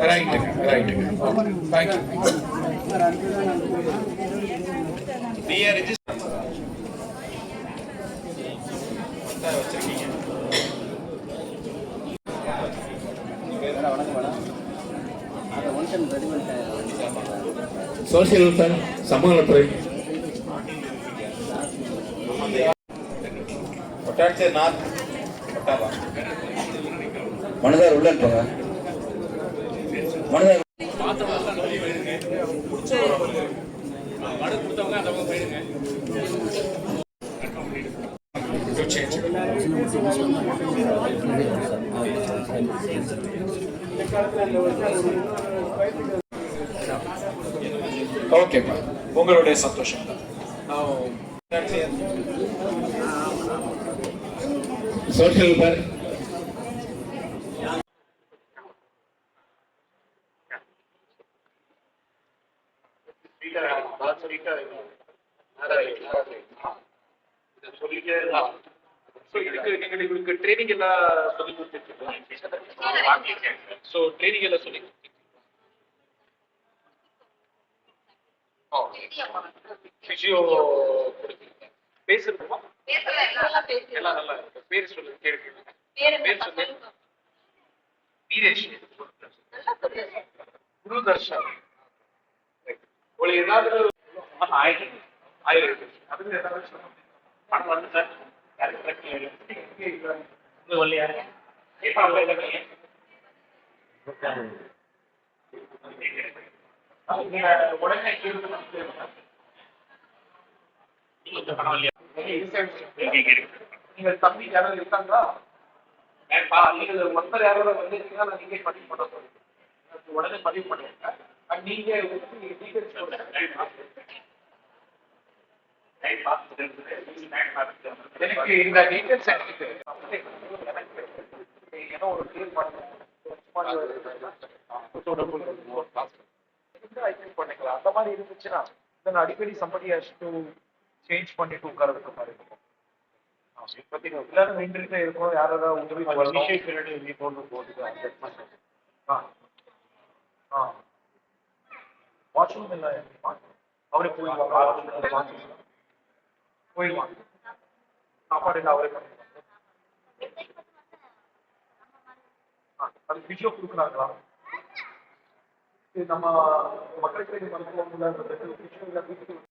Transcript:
ரைட்டுங்க. தேங்க்யூ. நீங்க ரிஜிஸ்டர் வச்சிருக்கீங்க. சோசியல் வெல்ஃபேர் சமூக நலத்துறை மனதார் உள்ள இருப்பாங்க. மனதார் ஓகேப்பா, உங்களுடைய சந்தோஷம் தான். சோசியல் வெல்ஃபேர் எங்களுக்கு ட்ரைனிங் எல்லாம் சொல்லி கொடுத்துருக்கோம். ட்ரைனிங் எல்லாம் சொல்லி பிசியோ பேசுறதுமா எல்லாம் நல்லா இருக்கு. பேர் சொல்லு, கேட்கு. பேர் சொல்லு. நீரேஷ் குருதர்ஷன். உங்களுக்கு ஏதாவது ஆயிரம் அதுக்கு ஏதாவது பணம் வந்து சார் உடனே நீங்க தம்பி யாராவது இருக்காங்களா? நீங்கள் ஒருத்தர் யாராவது வந்துருக்கீங்கன்னா நீங்க பதிவு பண்ண சொல்லுங்க. உடனே பதிவு பண்ணுங்க. நீங்க எனக்கு இந்த டீட்டெயில்ஸ் ஏன்னா ஒரு பண்ணிக்கலாம். அந்த மாதிரி இருந்துச்சுன்னா அடிக்கடி சம்படி சேஞ்ச் பண்ணிட்டு உட்கார்றதுக்கு மாதிரி இருக்கும். எல்லாரும் நின்றுட்டே இருக்கும். யாராவது உதவி வாஷ்ரூம் இல்லை, அவரே போயிடுவாங்க. சாப்பாடு இல்லை, அவரே பண்ணிடுவாங்க. அது பிசியோ கொடுக்குறாங்களா? நம்ம மக்களுக்கு மருத்துவமனை வீட்டுக்கு